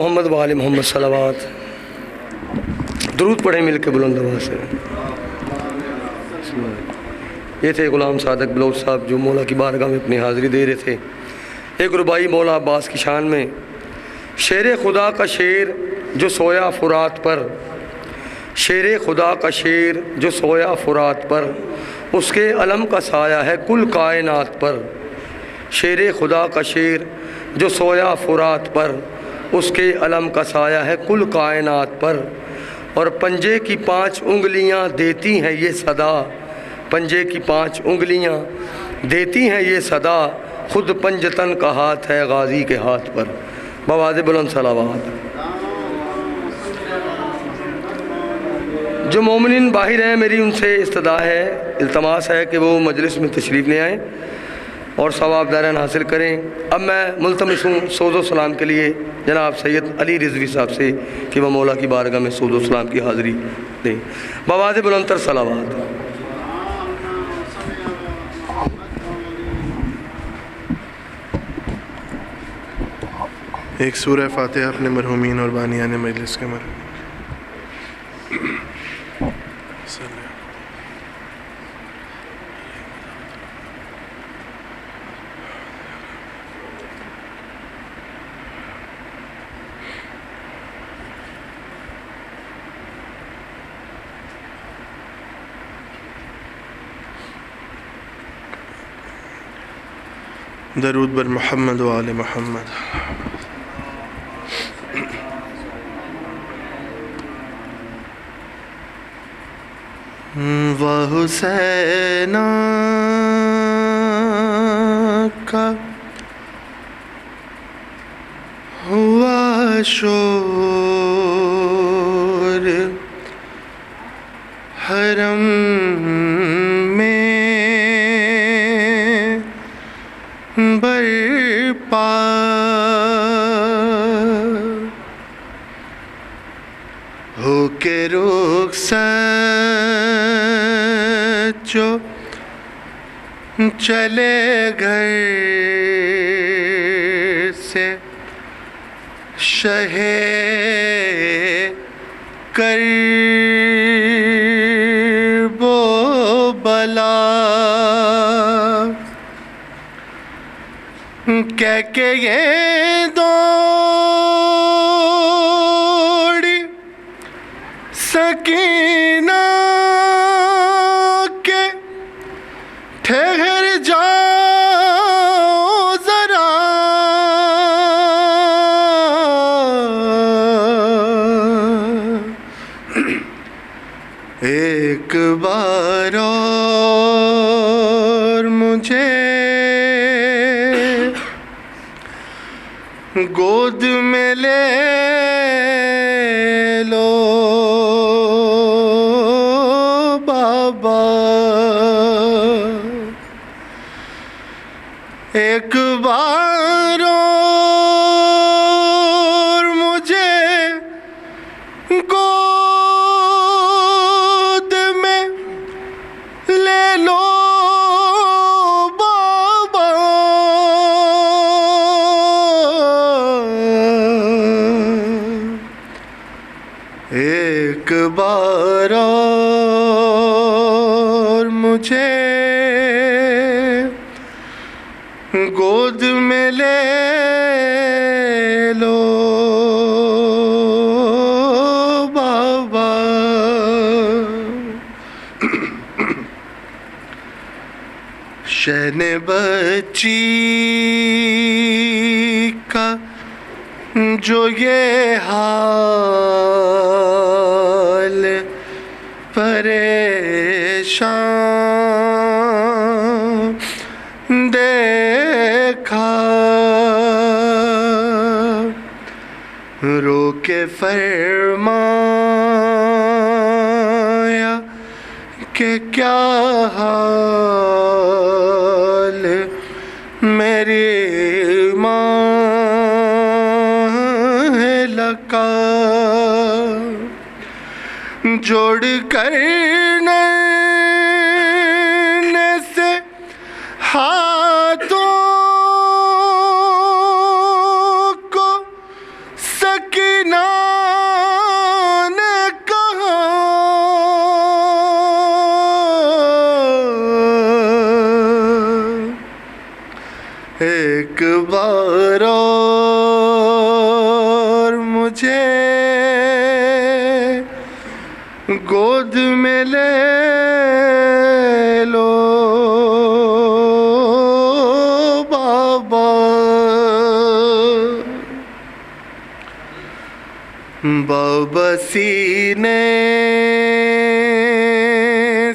मोहम्मद वाले मोहम्मद सलावत दरूद पढ़े मिल के बुलंद आवाज़ से। ये थे ग़ुलाम सादक बलोच साहब जो मौला की बारगाह में अपनी हाज़िरी दे रहे थे। एक रुबाई मौला अब्बास की शान में, शेर खुदा का शेर जो सोया फुरात पर, शेर खुदा का शेर जो सोया फुरात पर, उसके अलम का साया है कुल कायनात पर। शेर खुदा का शेर जो सोया फुरात पर, उसके अलम का साया है कुल कायनात पर। और पंजे की 5 उंगलियां देती हैं ये सदा, पंजे की 5 उंगलियां देती हैं ये सदा, खुद पंजतन का हाथ है गाजी के हाथ पर। बवाज़ बुलंद सलावत। जो मोमिनीन बाहिर हैं, मेरी उनसे इस्तदा है, इल्तमास है कि वो मजलिस में तशरीफ़ ले आएँ और सवाब दारन हासिल करें। अब मैं मुल्तमिस हूँ सऊदो सलाम के लिए जनाब सैयद अली रिजवी साहब से कि वह मौला की बारगाह में सऊदो सलाम की हाज़िरी दें। बवाज़ बुलंदतर सलावत। एक सूरह फातिहा अपने मरहूमीन और बानियान मजलिस के मरहूमीन। दरूद बर मोहम्मद व आले मोहम्मद। वाह हुसैना का हुआ शोर हरम में बरपा, हो के रुखसत जो चले घर से, शहे करबो बला, कह के ये दौड़ी सकीना के ठहर जाओ जरा, एक बार और मुझे गोद में ले लो बाबा, एक बार और मुझे गोद में ले लो बाबा, एक बार और मुझे गोद में ले लो बाबा। शहन बच्ची का जो ये हाल, परेशान देखा, रो के फरमाया कि क्या हाल मेरी माँ है लका, जोड़ कर नैने से हाथों को सके सकीना ने कहा एक बार और मुझे गोद में ले लो बाबा। बाबा सीने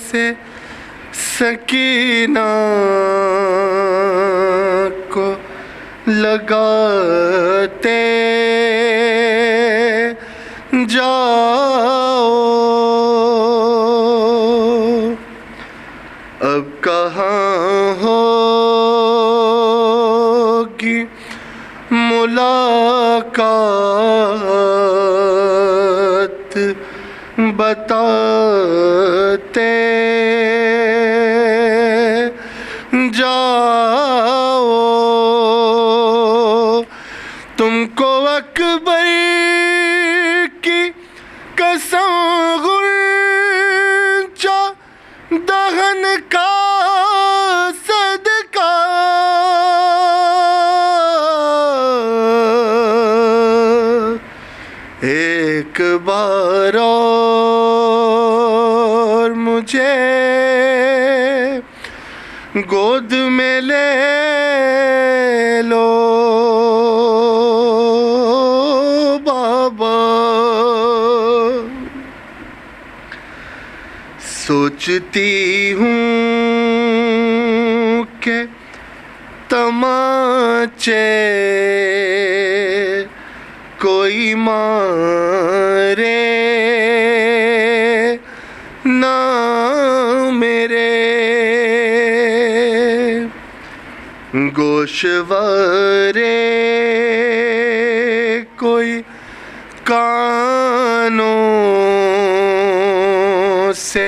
से सकीना को लगाते जाओ। अब कहाँ होगी मुलाकात बताते जाओ। तुमको अकबर की कसम गुंचा दहन का सदका एक बार और मुझे गोद में ले लो बाबा। सोचती हूँ कि तमाचे कोई मारे ना मेरे, गोशवारे कोई कानों से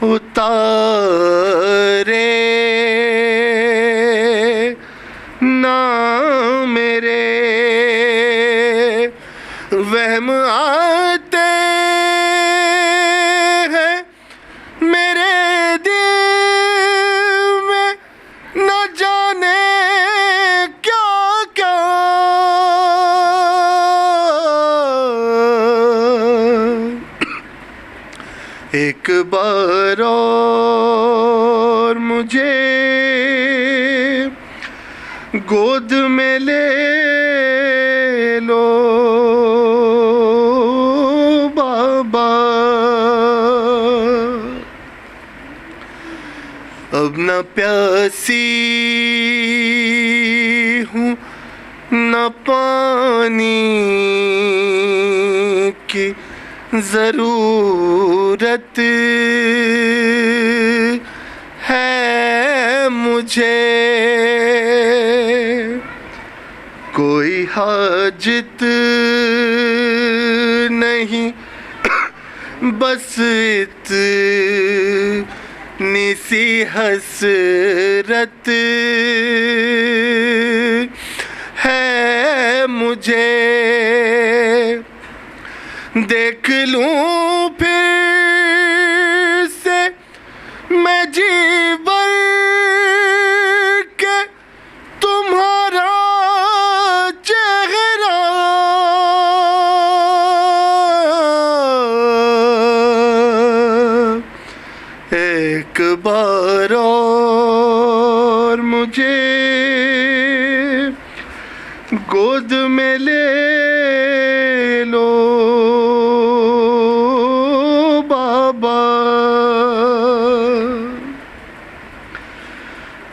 उतारे ना मेरे। वहम आते हैं मेरे दिल में न जाने क्या क्या। एक बार और मुझे गोद में ले लो बाबा। अब न प्यासी हूँ न पानी की ज़रूरत है मुझे। कोई हाजत नहीं बस इतनी सी हसरत है मुझे। देख लूं फिर से मैं जी भर के तुम्हारा चेहरा। एक बार और मुझे गोद में ले लो बाबा।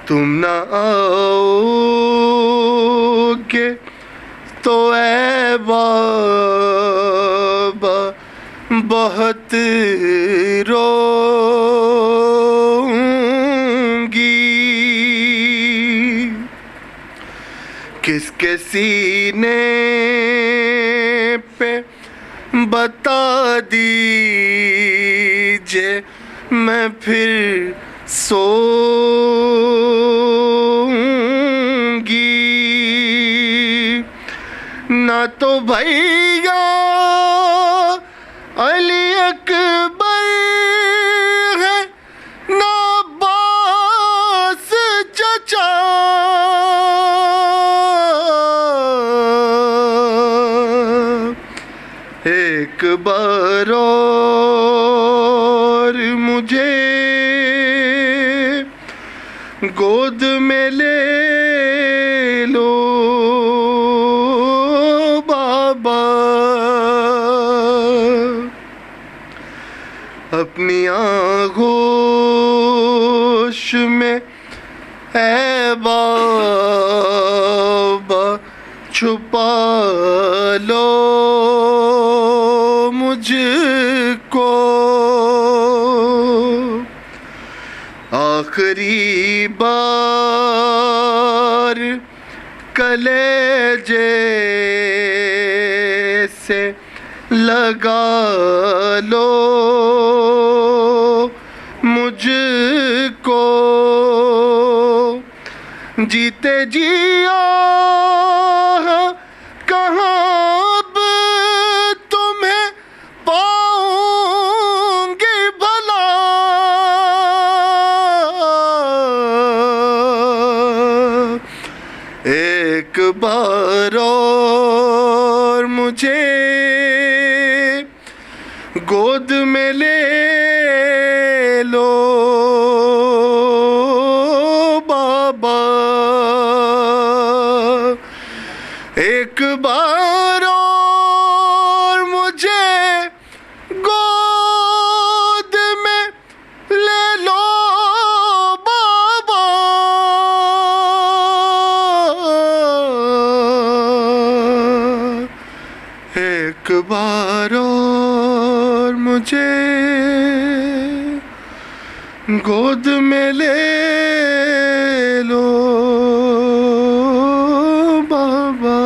तुम न आओगे तो ऐ बाबा बहुत रोऊंगी। किसके सीने पे बता दीजिए मैं फिर सोऊंगी। ना तो भाई या अली अकबर है ना अब्बास चचा। एक बार और मुझे गोद में ले लो बाबा, अपनी आगोश में है बाबा छुपा लो मुझको। आखिरी बार कलेजे से लगा लो मुझको। जीते जिया कहाँ अब तुम्हें पाऊंगी भला। एक बार और मुझे गोद में ले लो बाबा, एक बार और मुझे गोद में ले लो बाबा। एक बार और मुझे गोद में ले लो बाबा।